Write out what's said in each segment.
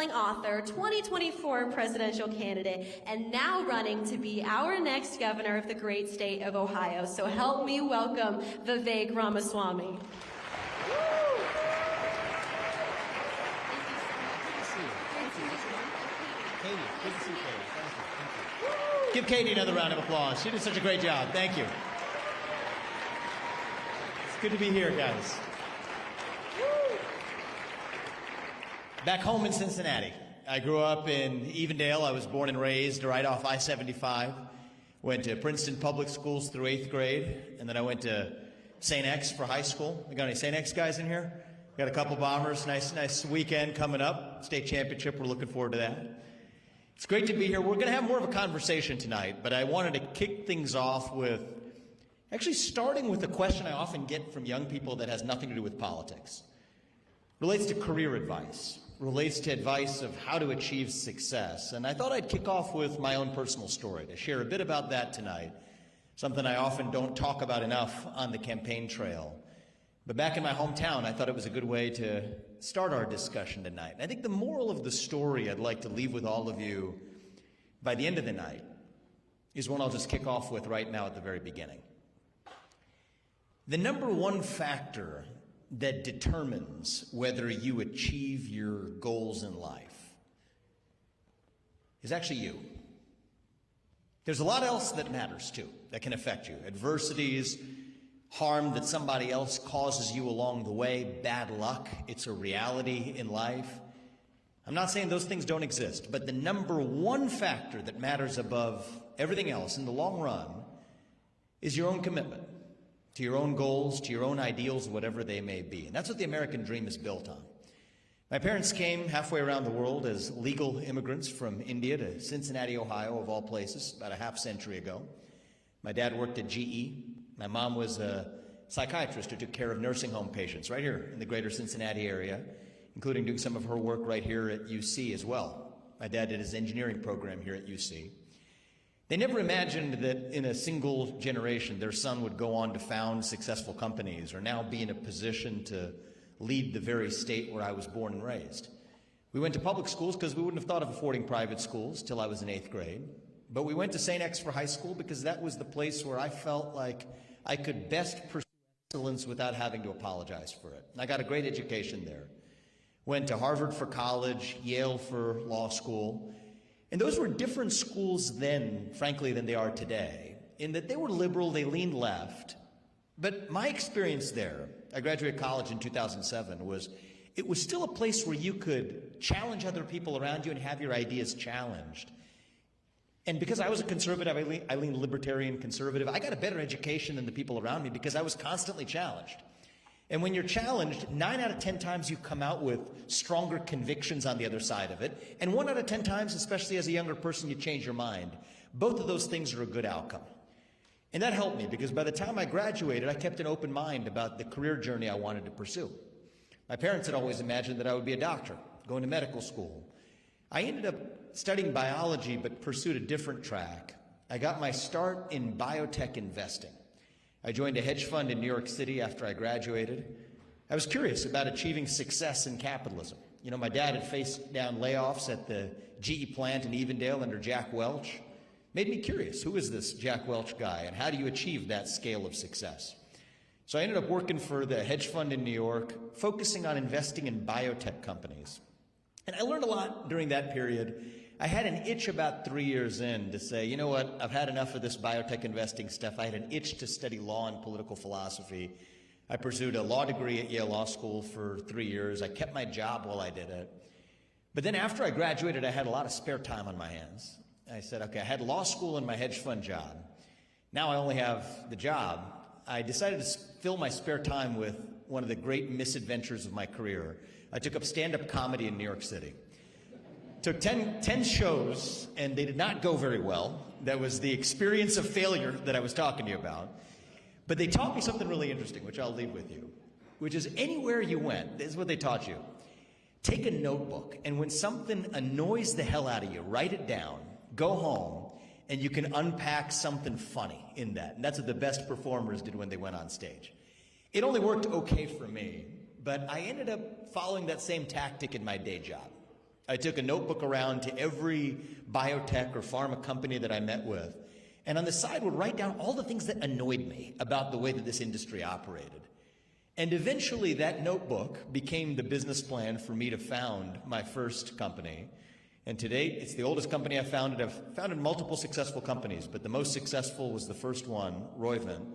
best-selling author, 2024 presidential candidate, and now running to be our next governor of the great state of Ohio. So help me welcome Vivek Ramaswamy. Give Katie another round of applause. She did such a great job. Thank you. It's good to be here, guys. Back home in Cincinnati. I grew up in Evendale. I was born and raised right off I-75. Went to Princeton Public Schools through 8th grade, and then I went to St. X for high school. We got any St. X guys in here? Got a couple Bombers. Nice weekend coming up. State championship. We're looking forward to that. It's great to be here. We're going to have more of a conversation tonight, but I wanted to kick things off with actually starting with a question I often get from young people that has nothing to do with politics. It relates to career advice, relates to advice of how to achieve success. And I thought I'd kick off with my own personal story to share a bit about that tonight, something I often don't talk about enough on the campaign trail. But back in my hometown, I thought it was a good way to start our discussion tonight. And I think the moral of the story I'd like to leave with all of you by the end of the night is one I'll just kick off with right now at the very beginning. The number one factor that determines whether you achieve your goals in life is actually you. There's a lot else that matters too, that can affect you. Adversities, harm that somebody else causes you along the way, bad luck, it's a reality in life. I'm not saying those things don't exist, but the number one factor that matters above everything else in the long run is your own commitment to your own goals, to your own ideals, whatever they may be. And that's what the American dream is built on. My parents came halfway around the world as legal immigrants from India to Cincinnati, Ohio, of all places, about a half century ago. My dad worked at GE. My mom was a psychiatrist who took care of nursing home patients right here in the greater Cincinnati area, including doing some of her work right here at UC as well. My dad did his engineering program here at UC. They never imagined that in a single generation their son would go on to found successful companies or now be in a position to lead the very state where I was born and raised. We went to public schools because we wouldn't have thought of affording private schools till I was in 8th grade. But we went to St. X for high school because that was the place where I felt like I could best pursue excellence without having to apologize for it. I got a great education there. Went to Harvard for college, Yale for law school. And those were different schools then, frankly, than they are today, in that they were liberal, they leaned left. But my experience there, I graduated college in 2007, was it was still a place where you could challenge other people around you and have your ideas challenged. And because I was a conservative, I leaned libertarian conservative, I got a better education than the people around me because I was constantly challenged. And when you're challenged, 9 out of 10 times you come out with stronger convictions on the other side of it. And 1 out of 10 times, especially as a younger person, you change your mind. Both of those things are a good outcome. And that helped me because by the time I graduated, I kept an open mind about the career journey I wanted to pursue. My parents had always imagined that I would be a doctor, going to medical school. I ended up studying biology but pursued a different track. I got my start in biotech investing. I joined a hedge fund in New York City after I graduated. I was curious about achieving success in capitalism. You know, my dad had faced down layoffs at the GE plant in Evendale under Jack Welch. Made me curious, who is this Jack Welch guy and how do you achieve that scale of success? So I ended up working for the hedge fund in New York, focusing on investing in biotech companies. And I learned a lot during that period. I had an itch about 3 years in to say, you know what, I've had enough of this biotech investing stuff. I had an itch to study law and political philosophy. I pursued a law degree at Yale Law School for 3 years. I kept my job while I did it. But then after I graduated, I had a lot of spare time on my hands. I said, okay, I had law school and my hedge fund job. Now I only have the job. I decided to fill my spare time with one of the great misadventures of my career. I took up stand-up comedy in New York City. Took 10 shows, and they did not go very well. That was the experience of failure that I was talking to you about. But they taught me something really interesting, which I'll leave with you, which is anywhere you went, this is what they taught you. Take a notebook, and when something annoys the hell out of you, write it down, go home, and you can unpack something funny in that. And that's what the best performers did when they went on stage. It only worked okay for me, but I ended up following that same tactic in my day job. I took a notebook around to every biotech or pharma company that I met with, and on the side would write down all the things that annoyed me about the way that this industry operated. And eventually that notebook became the business plan for me to found my first company. And to date, it's the oldest company I've founded. I've founded multiple successful companies, but the most successful was the first one, Roivant,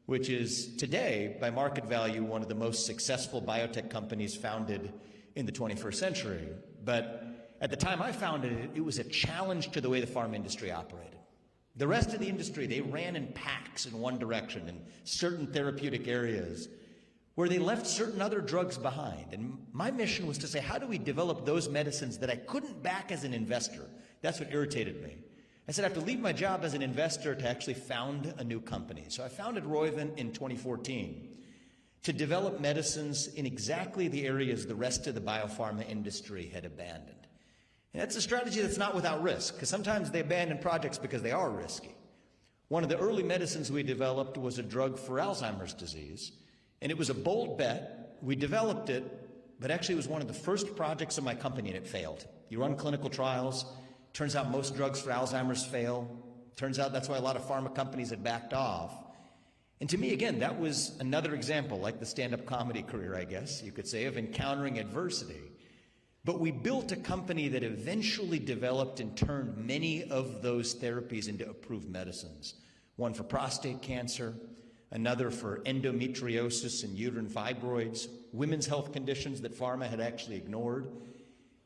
which is today, by market value, one of the most successful biotech companies founded in the 21st century. But at the time I founded it, it was a challenge to the way the pharma industry operated. The rest of the industry, they ran in packs in one direction in certain therapeutic areas where they left certain other drugs behind. And my mission was to say, how do we develop those medicines that I couldn't back as an investor? That's what irritated me. I said I have to leave my job as an investor to actually found a new company. So I founded Roivant in 2014 to develop medicines in exactly the areas the rest of the biopharma industry had abandoned. And that's a strategy that's not without risk, because sometimes they abandon projects because they are risky. One of the early medicines we developed was a drug for Alzheimer's disease, and it was a bold bet. We developed it, but actually it was one of the first projects of my company, and it failed. You run clinical trials. Turns out most drugs for Alzheimer's fail. Turns out that's why a lot of pharma companies had backed off. And to me, again, that was another example, like the stand-up comedy career, I guess you could say, of encountering adversity. But we built a company that eventually developed and turned many of those therapies into approved medicines. One for prostate cancer, another for endometriosis and uterine fibroids, women's health conditions that pharma had actually ignored.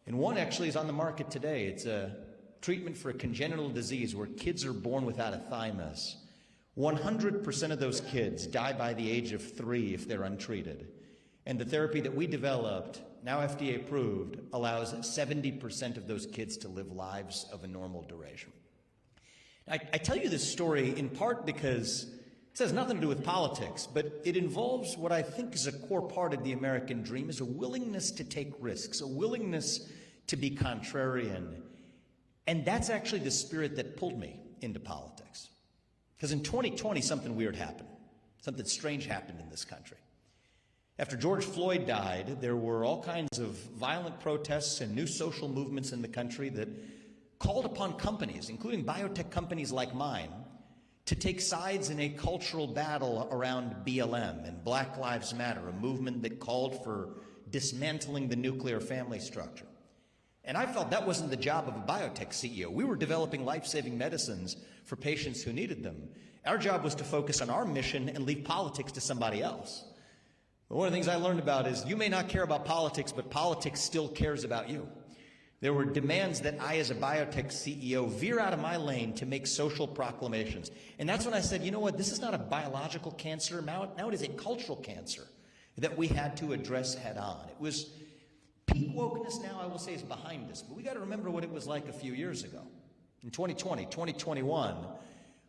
And one actually is on the market today. It's a treatment for a congenital disease where kids are born without a thymus. 100% of those kids die by the age of 3 if they're untreated. And the therapy that we developed, now FDA approved, allows 70% of those kids to live lives of a normal duration. I tell you this story in part because it has nothing to do with politics, but it involves what I think is a core part of the American dream, is a willingness to take risks, a willingness to be contrarian. And that's actually the spirit that pulled me into politics. Because in 2020, something weird happened. Something strange happened in this country. After George Floyd died, there were all kinds of violent protests and new social movements in the country that called upon companies, including biotech companies like mine, to take sides in a cultural battle around BLM and Black Lives Matter, a movement that called for dismantling the nuclear family structure. And I felt that wasn't the job of a biotech CEO. We were developing life-saving medicines for patients who needed them. Our job was to focus on our mission and leave politics to somebody else. But one of the things I learned about is you may not care about politics, but politics still cares about you. There were demands that I, as a biotech CEO, veer out of my lane to make social proclamations. And that's when I said, you know what, this is not a biological cancer. Now it is a cultural cancer that we had to address head on. It was peak wokeness now, I will say, is behind us. But we got to remember what it was like a few years ago. In 2020, 2021,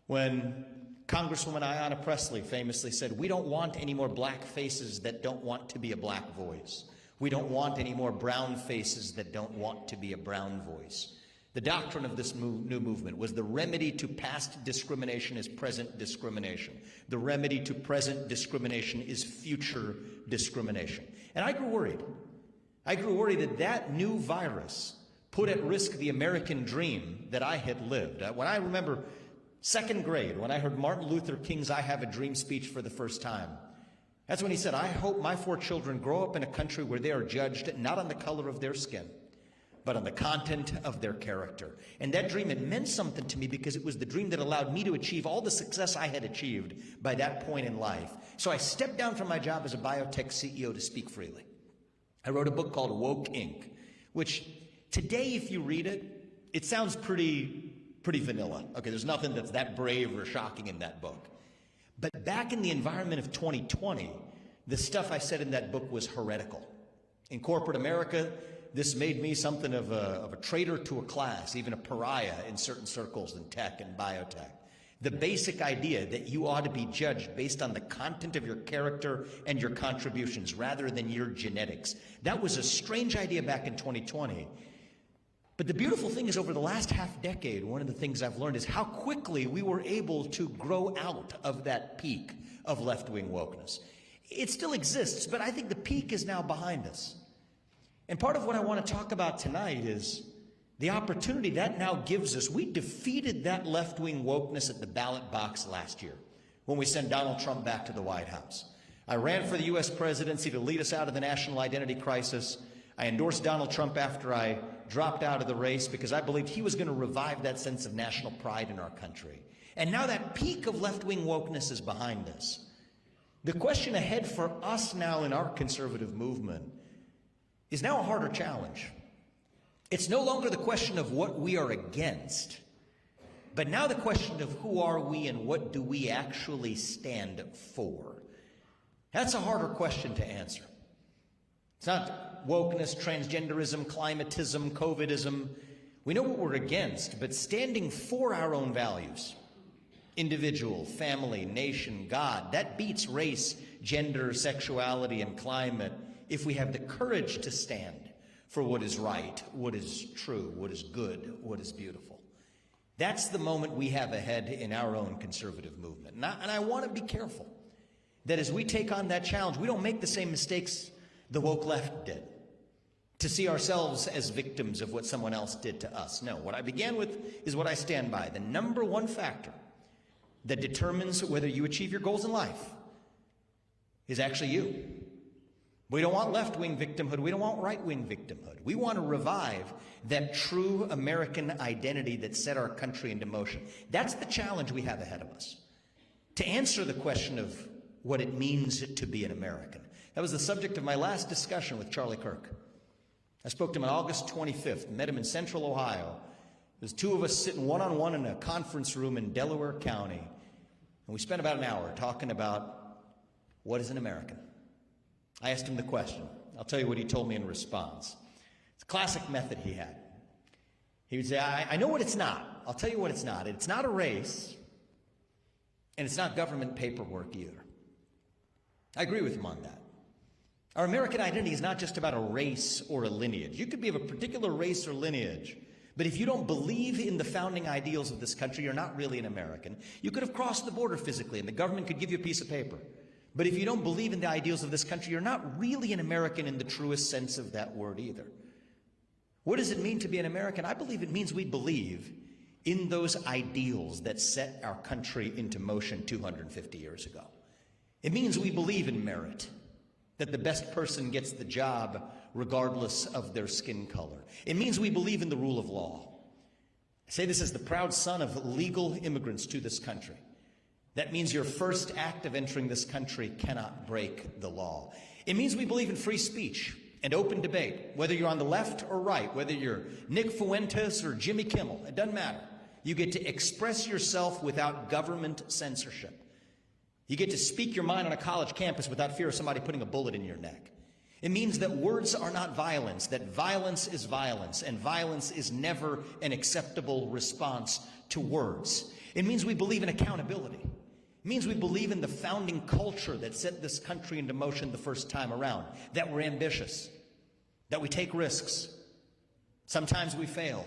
when Congresswoman Ayanna Pressley famously said, we don't want any more black faces that don't want to be a black voice. We don't want any more brown faces that don't want to be a brown voice. The doctrine of this new movement was the remedy to past discrimination is present discrimination. The remedy to present discrimination is future discrimination. And I grew worried. I grew worried that that new virus put at risk the American dream that I had lived. When I remember second grade, when I heard Martin Luther King's I Have a Dream speech for the first time, that's when he said, I hope my 4 children grow up in a country where they are judged not on the color of their skin, but on the content of their character. And that dream, it meant something to me because it was the dream that allowed me to achieve all the success I had achieved by that point in life. So I stepped down from my job as a biotech CEO to speak freely. I wrote a book called Woke Inc., which today, if you read it, it sounds pretty vanilla. Okay, there's nothing that's that brave or shocking in that book. But back in the environment of 2020, the stuff I said in that book was heretical. In corporate America, this made me something of a traitor to a class, even a pariah in certain circles in tech and biotech. The basic idea that you ought to be judged based on the content of your character and your contributions rather than your genetics. That was a strange idea back in 2020. But the beautiful thing is, over the last half decade, one of the things I've learned is how quickly we were able to grow out of that peak of left-wing wokeness. It still exists, but I think the peak is now behind us. And part of what I want to talk about tonight is the opportunity that now gives us. We defeated that left-wing wokeness at the ballot box last year when we sent Donald Trump back to the White House. I ran for the U.S. presidency to lead us out of the national identity crisis. I endorsed Donald Trump after I dropped out of the race because I believed he was going to revive that sense of national pride in our country. And now that peak of left-wing wokeness is behind us. The question ahead for us now in our conservative movement is now a harder challenge. It's no longer the question of what we are against, but now the question of who are we and what do we actually stand for. That's a harder question to answer. It's not wokeness, transgenderism, climatism, COVIDism. We know what we're against, but standing for our own values, individual, family, nation, God, that beats race, gender, sexuality, and climate if we have the courage to stand for what is right, what is true, what is good, what is beautiful. That's the moment we have ahead in our own conservative movement. And I want to be careful that as we take on that challenge, we don't make the same mistakes the woke left did, to see ourselves as victims of what someone else did to us. No, what I began with is what I stand by. The number one factor that determines whether you achieve your goals in life is actually you. We don't want left-wing victimhood. We don't want right-wing victimhood. We want to revive that true American identity that set our country into motion. That's the challenge we have ahead of us. To answer the question of what it means to be an American. That was the subject of my last discussion with Charlie Kirk. I spoke to him on August 25th, met him in Central Ohio. There's two of us sitting one-on-one in a conference room in Delaware County, and we spent about an hour talking about what is an American. I asked him the question. I'll tell you what he told me in response. It's a classic method he had. He would say, I know what it's not. I'll tell you what it's not. It's not a race, and it's not government paperwork either. I agree with him on that. Our American identity is not just about a race or a lineage. You could be of a particular race or lineage, but if you don't believe in the founding ideals of this country, you're not really an American. You could have crossed the border physically, and the government could give you a piece of paper. But if you don't believe in the ideals of this country, you're not really an American in the truest sense of that word either. What does it mean to be an American? I believe it means we believe in those ideals that set our country into motion 250 years ago. It means we believe in merit, that the best person gets the job regardless of their skin color. It means we believe in the rule of law. I say this as the proud son of legal immigrants to this country. That means your first act of entering this country cannot break the law. It means we believe in free speech and open debate, whether you're on the left or right, whether you're Nick Fuentes or Jimmy Kimmel, it doesn't matter. You get to express yourself without government censorship. You get to speak your mind on a college campus without fear of somebody putting a bullet in your neck. It means that words are not violence, that violence is violence, and violence is never an acceptable response to words. It means we believe in accountability. It means we believe in the founding culture that set this country into motion the first time around, that we're ambitious, that we take risks. Sometimes we fail,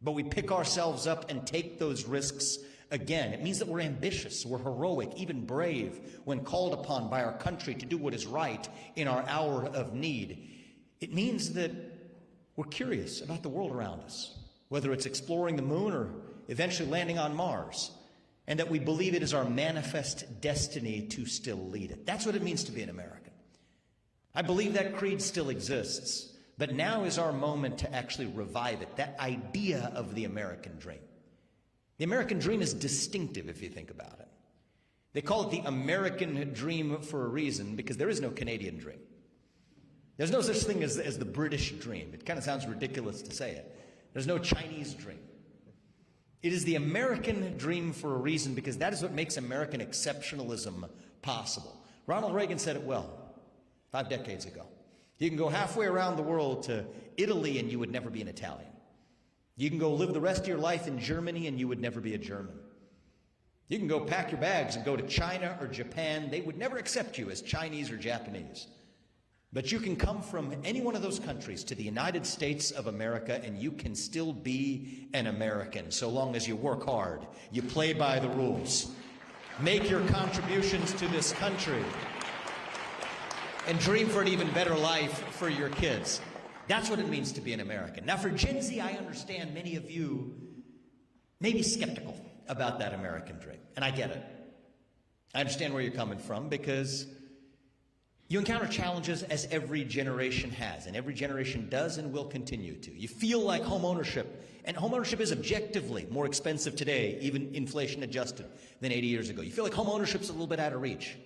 but we pick ourselves up and take those risks again. It means that we're ambitious, we're heroic, even brave when called upon by our country to do what is right in our hour of need. It means that we're curious about the world around us, whether it's exploring the moon or eventually landing on Mars, and that we believe it is our manifest destiny to still lead it. That's what it means to be an American. I believe that creed still exists, but now is our moment to actually revive it, that idea of the American dream. The American dream is distinctive if you think about it. They call it the American dream for a reason because there is no Canadian dream. There's no such thing as the British dream. It kind of sounds ridiculous to say it. There's no Chinese dream. It is the American dream for a reason because that is what makes American exceptionalism possible. Ronald Reagan said it well 5 decades ago. You can go halfway around the world to Italy and you would never be an Italian. You can go live the rest of your life in Germany and you would never be a German. You can go pack your bags and go to China or Japan. They would never accept you as Chinese or Japanese. But you can come from any one of those countries to the United States of America and you can still be an American so long as you work hard, you play by the rules, make your contributions to this country, and dream for an even better life for your kids. That's what it means to be an American. Now, for Gen Z, I understand many of you may be skeptical about that American dream, and I get it. I understand where you're coming from because you encounter challenges as every generation has, and every generation does and will continue to. You feel like home ownership, and home ownership is objectively more expensive today, even inflation adjusted, than 80 years ago. You feel like home ownership's a little bit out of reach.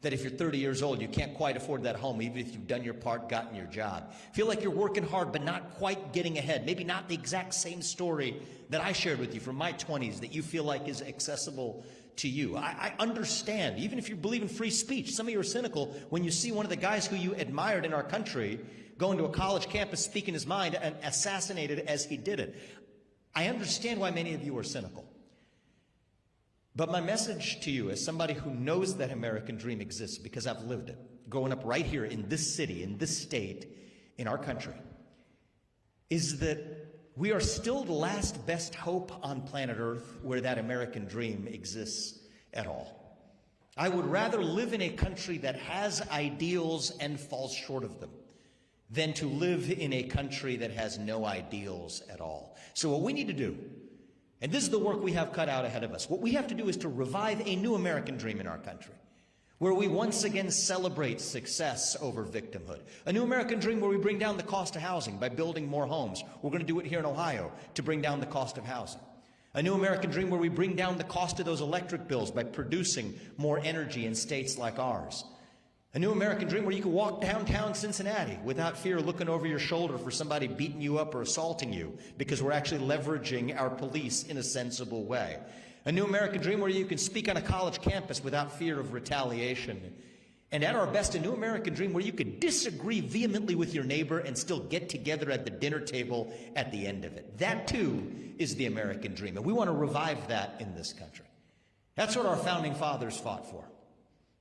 That if you're 30 years old, you can't quite afford that home, even if you've done your part, gotten your job. Feel like you're working hard, but not quite getting ahead. Maybe not the exact same story that I shared with you from my 20s that you feel like is accessible to you. I understand, even if you believe in free speech, some of you are cynical when you see one of the guys who you admired in our country going to a college campus, speaking his mind, and assassinated as he did it. I understand why many of you are cynical. But my message to you as somebody who knows that American dream exists because I've lived it, growing up right here in this city, in this state, in our country, is that we are still the last best hope on planet Earth where that American dream exists at all. I would rather live in a country that has ideals and falls short of them than to live in a country that has no ideals at all. So what we need to do, and this is the work we have cut out ahead of us. What we have to do is to revive a new American dream in our country, where we once again celebrate success over victimhood. A new American dream where we bring down the cost of housing by building more homes. We're going to do it here in Ohio to bring down the cost of housing. A new American dream where we bring down the cost of those electric bills by producing more energy in states like ours. A new American dream where you can walk downtown Cincinnati without fear of looking over your shoulder for somebody beating you up or assaulting you because we're actually leveraging our police in a sensible way. A new American dream where you can speak on a college campus without fear of retaliation. And at our best, a new American dream where you can disagree vehemently with your neighbor and still get together at the dinner table at the end of it. That too is the American dream, and we want to revive that in this country. That's what our founding fathers fought for.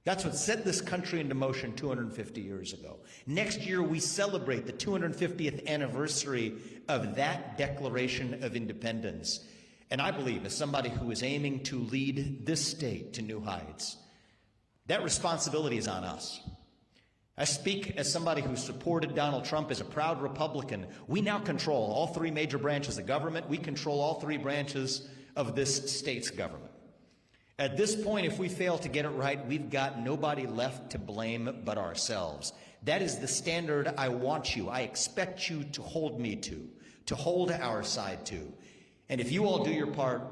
That's what set this country into motion 250 years ago. Next year, we celebrate the 250th anniversary of that Declaration of Independence. And I believe, as somebody who is aiming to lead this state to new heights, that responsibility is on us. I speak as somebody who supported Donald Trump as a proud Republican. We now control all three major branches of government. We control all three branches of this state's government. At this point, if we fail to get it right, we've got nobody left to blame but ourselves. That is the standard I want you, I expect you to hold me to hold our side to. And if you all do your part,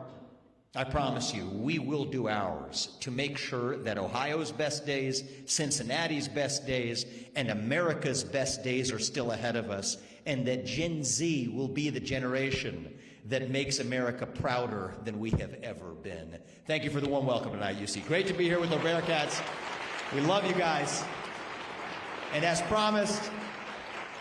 I promise you, we will do ours to make sure that Ohio's best days, Cincinnati's best days, and America's best days are still ahead of us, and that Gen Z will be the generation that makes America prouder than we have ever been. Thank you for the warm welcome tonight, UC. Great to be here with the Bearcats. We love you guys. And as promised,